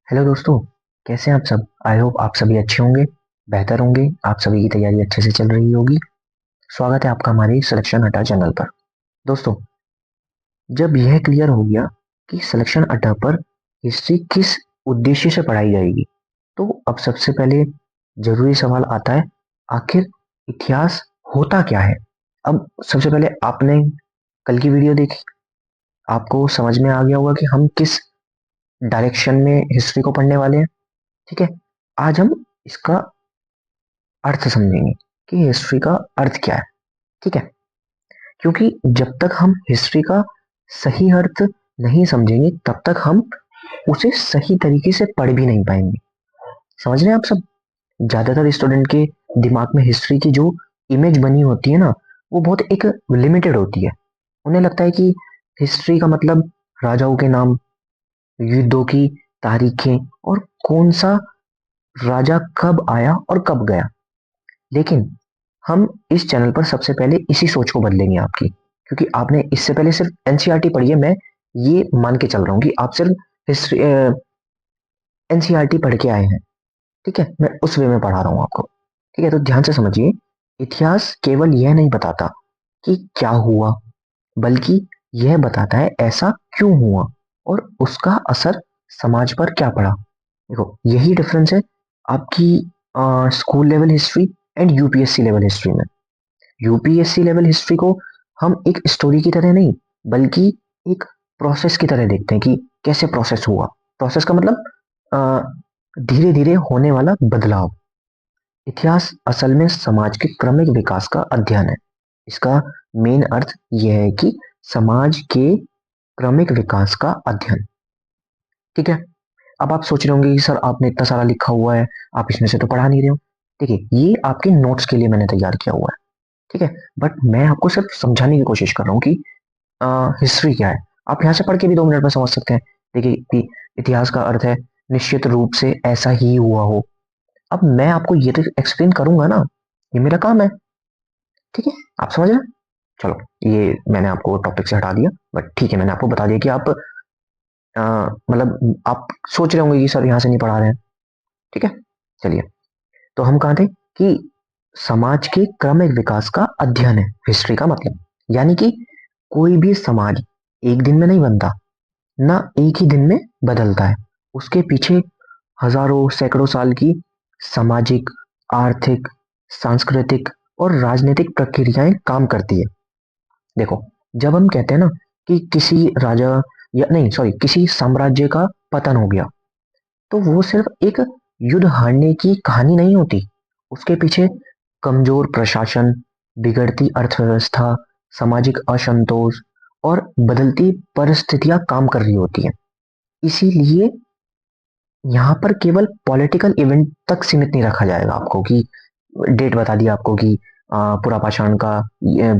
Hello दोस्तों। कैसे हैं आप सब? आई होप आप सभी अच्छे होंगे, बेहतर होंगे। आप सभी की तैयारी अच्छे से चल रही होगी। स्वागत है आपका हमारे सिलेक्शन अड्डा चैनल पर। दोस्तों, जब यह क्लियर हो गया कि सिलेक्शन अड्डा पर हिस्ट्री किस उद्देश्य से पढ़ाई जाएगी, तो अब सबसे पहले जरूरी सवाल आता है, आखिर इतिहास होता क्या है? अब सबसे पहले आपने कल की वीडियो देखी, आपको समझ में आ गया होगा कि हम किस डायरेक्शन में हिस्ट्री को पढ़ने वाले हैं। ठीक है, आज हम इसका अर्थ समझेंगे कि हिस्ट्री का अर्थ क्या है। ठीक है, क्योंकि जब तक हम हिस्ट्री का सही अर्थ नहीं समझेंगे तब तक हम उसे सही तरीके से पढ़ भी नहीं पाएंगे। समझ रहे हैं आप सब? ज्यादातर स्टूडेंट के दिमाग में हिस्ट्री की जो इमेज बनी होती है ना, वो बहुत एक लिमिटेड होती है। उन्हें लगता है कि हिस्ट्री का मतलब राजाओं के नाम, युद्धों की तारीखें और कौन सा राजा कब आया और कब गया। लेकिन हम इस चैनल पर सबसे पहले इसी सोच को बदलेंगे आपकी, क्योंकि आपने इससे पहले सिर्फ एनसीईआरटी पढ़ी है। मैं ये मान के चल रहा हूँ कि आप सिर्फ हिस्ट्री एनसीईआरटी पढ़ के आए हैं। ठीक है, मैं उस वे में पढ़ा रहा हूँ आपको। ठीक है, तो ध्यान से समझिए। इतिहास केवल यह नहीं बताता कि क्या हुआ, बल्कि यह बताता है ऐसा क्यों हुआ और उसका असर समाज पर क्या पड़ा। देखो, यही डिफरेंस है आपकी school level history and UPSC level history में। यूपीएससी लेवल हिस्ट्री को हम एक स्टोरी की तरह नहीं, बल्कि एक प्रोसेस की तरह देखते हैं कि कैसे प्रोसेस हुआ। प्रोसेस का मतलब धीरे धीरे होने वाला बदलाव। इतिहास असल में समाज के क्रमिक विकास का अध्ययन है। इसका मेन अर्थ यह है कि समाज के क्रमिक विकास का अध्ययन। ठीक है, अब आप सोच रहे होंगे कि सर आपने इतना सारा लिखा हुआ है, आप इसमें से तो पढ़ा नहीं रहे हो। देखिए, ये आपके नोट्स के लिए मैंने तैयार किया हुआ है। ठीक है, बट मैं आपको सिर्फ समझाने की कोशिश कर रहा हूँ कि हिस्ट्री क्या है। आप यहाँ से पढ़ के भी 2 मिनट में समझ सकते हैं। देखिए कि इतिहास का अर्थ है निश्चित रूप से ऐसा ही हुआ हो। अब मैं आपको ये तो एक्सप्लेन करूंगा ना, ये मेरा काम है। ठीक है, आप समझ रहे हैं? चलो, ये मैंने आपको टॉपिक से हटा दिया, बट ठीक है, मैंने आपको बता दिया कि आप मतलब आप सोच रहे होंगे कि सर यहाँ से नहीं पढ़ा रहे हैं। ठीक है, चलिए। तो हम कहा थे कि समाज के क्रमिक विकास का अध्ययन है हिस्ट्री का मतलब। यानी कि कोई भी समाज एक दिन में नहीं बनता, ना एक ही दिन में बदलता है। उसके पीछे हजारों सैकड़ों साल की सामाजिक, आर्थिक, सांस्कृतिक और राजनीतिक प्रक्रियाएं काम करती है। देखो, जब हम कहते हैं ना कि किसी राजा या नहीं सॉरी किसी साम्राज्य का पतन हो गया, तो वो सिर्फ एक युद्ध हारने की कहानी नहीं होती। उसके पीछे कमजोर प्रशासन, बिगड़ती अर्थव्यवस्था, सामाजिक असंतोष और बदलती परिस्थितियां काम कर रही होती हैं। इसीलिए यहाँ पर केवल पॉलिटिकल इवेंट तक सीमित नहीं रखा जाएगा आपको कि डेट बता दिया आपको कि पूरा पाषाण का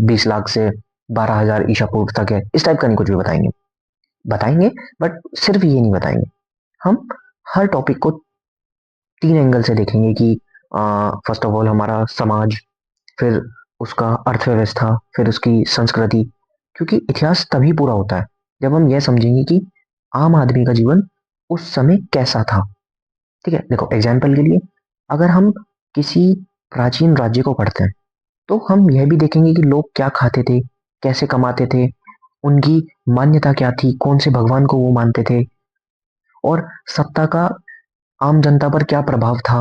20 लाख से 12,000 ईसा पूर्व तक है, इस टाइप का नहीं कुछ भी बताएंगे। बताएंगे, बट सिर्फ ये नहीं बताएंगे। हम हर टॉपिक को 3 एंगल से देखेंगे कि फर्स्ट ऑफ ऑल हमारा समाज, फिर उसका अर्थव्यवस्था, फिर उसकी संस्कृति। क्योंकि इतिहास तभी पूरा होता है जब हम यह समझेंगे कि आम आदमी का जीवन उस समय कैसा था। ठीक है, देखो एग्जाम्पल के लिए, अगर हम किसी प्राचीन राज्य को पढ़ते हैं तो हम यह भी देखेंगे कि लोग क्या खाते थे, कैसे कमाते थे, उनकी मान्यता क्या थी, कौन से भगवान को वो मानते थे, और सत्ता का आम जनता पर क्या प्रभाव था।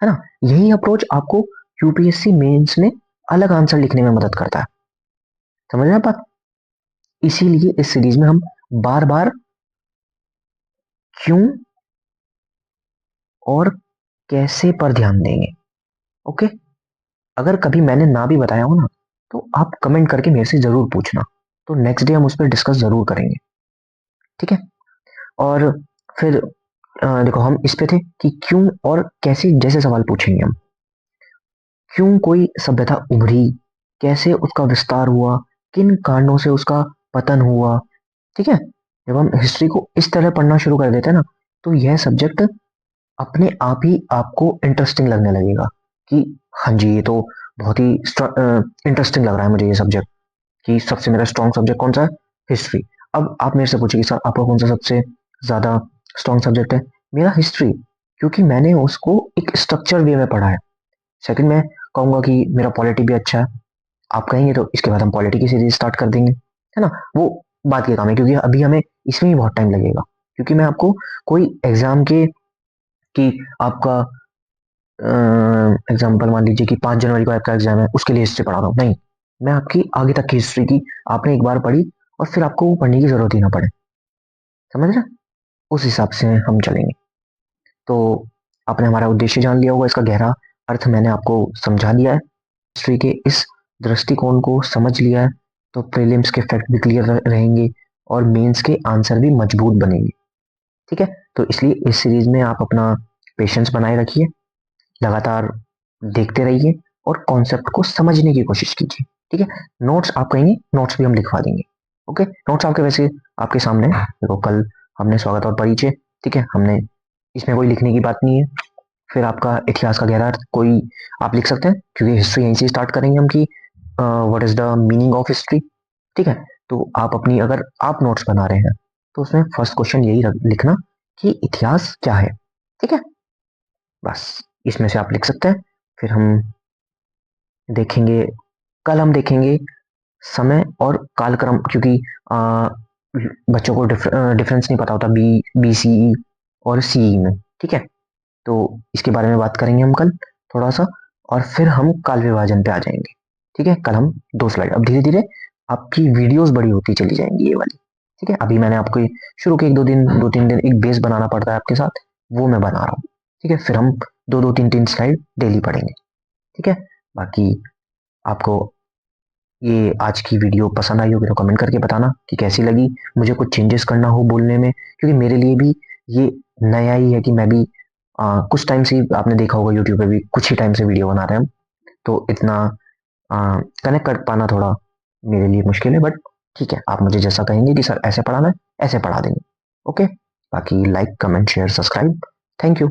है ना? यही अप्रोच आपको यूपीएससी मेंस में अलग आंसर लिखने में मदद करता है। समझ रहे हैं आप? इसीलिए इस सीरीज में हम बार बार क्यों और कैसे पर ध्यान देंगे। ओके, अगर कभी मैंने ना भी बताया हो ना, तो आप कमेंट करके मेरे से जरूर पूछना, तो नेक्स्ट डे हम उस पर डिस्कस जरूर करेंगे। ठीक है, और फिर देखो, हम इस पे थे कि क्यों और कैसे जैसे सवाल पूछेंगे हम। क्यों कोई सभ्यता उभरी, कैसे उसका विस्तार हुआ, किन कारणों से उसका पतन हुआ। ठीक है, जब हम हिस्ट्री को इस तरह पढ़ना शुरू कर देते हैं ना, तो यह सब्जेक्ट अपने आप ही आपको इंटरेस्टिंग लगने लगेगा कि हाँ जी, ये तो बहुत ही इंटरेस्टिंग लग रहा है मुझे ये सब्जेक्ट, कि सबसे मेरा स्ट्रॉन्ग सब्जेक्ट कौन सा है? हिस्ट्री। अब आप मेरे से पूछेंगे सर आपका कौन सा सबसे ज्यादा स्ट्रॉन्ग सब्जेक्ट है? मेरा हिस्ट्री, क्योंकि मैंने उसको एक स्ट्रक्चर वे में पढ़ा है। सेकंड मैं कहूँगा कि मेरा पॉलिटी भी अच्छा है। आप कहेंगे तो इसके बाद हम पॉलिटी की सीरीज स्टार्ट कर देंगे, है ना। वो बात के काम है, क्योंकि अभी हमें इसमें ही बहुत टाइम लगेगा, क्योंकि मैं आपको कोई एग्जाम के कि आपका एग्जाम्पल मान लीजिए कि 5 जनवरी को आपका एग्जाम है, उसके लिए हिस्ट्री पढ़ा रहा हूँ, नहीं। मैं आपकी आगे तक की हिस्ट्री की आपने एक बार पढ़ी और फिर आपको वो पढ़ने की जरूरत ही ना पड़े, समझ रहे, उस हिसाब से हम चलेंगे। तो आपने हमारा उद्देश्य जान लिया होगा, इसका गहरा अर्थ मैंने आपको समझा दिया है। हिस्ट्री के इस दृष्टिकोण को समझ लिया है तो प्रीलिम्स के फैक्ट भी क्लियर रहेंगे और मेंस के आंसर भी मजबूत बनेंगे। ठीक है, तो इसलिए इस सीरीज में आप अपना पेशेंस बनाए रखिए, लगातार देखते रहिए और कॉन्सेप्ट को समझने की कोशिश कीजिए। ठीक है, नोट्स आप कहेंगे, नोट्स भी हम लिखवा देंगे। ओके, नोट्स आपके वैसे आपके सामने है। देखो, कल हमने स्वागत और परिचय, ठीक है, हमने इसमें कोई लिखने की बात नहीं है। फिर आपका इतिहास का गहरा अर्थ कोई आप लिख सकते हैं, क्योंकि हिस्ट्री यहीं से स्टार्ट करेंगे हम कि what is the meaning of history. ठीक है, तो आप अपनी अगर आप नोट्स बना रहे हैं तो उसमें फर्स्ट क्वेश्चन यही लिखना कि इतिहास क्या है। ठीक है, बस इसमें से आप लिख सकते हैं। फिर हम देखेंगे, कल हम देखेंगे समय और कालक्रम, क्योंकि बच्चों को डिफरेंस नहीं पता होता बी सी ई और सी में। ठीक है, तो इसके बारे में बात करेंगे हम कल थोड़ा सा, और फिर हम काल विभाजन पे आ जाएंगे। ठीक है, कल हम 2 स्लाइड, अब धीरे धीरे आपकी वीडियोस बड़ी होती चली जाएंगी ये वाली। ठीक है, अभी मैंने आपको शुरू के 1 2 दिन 2 3 दिन एक बेस बनाना पड़ता है आपके साथ, वो मैं बना रहा हूँ। ठीक है, फिर हम 2 2 3 3 स्लाइड डेली पढ़ेंगे। ठीक है, बाकी आपको ये आज की वीडियो पसंद आई होगी तो कमेंट करके बताना कि कैसी लगी, मुझे कुछ चेंजेस करना हो बोलने में, क्योंकि मेरे लिए भी ये नया ही है कि मैं भी कुछ टाइम से आपने देखा होगा यूट्यूब पे भी कुछ ही टाइम से वीडियो बना रहे हैं हम, तो इतना कनेक्ट कर पाना थोड़ा मेरे लिए मुश्किल है, बट ठीक है, आप मुझे जैसा कहेंगे कि सर ऐसे पढ़ाना है, ऐसे पढ़ा देंगे। ओके, बाकी like comment share subscribe, thank you.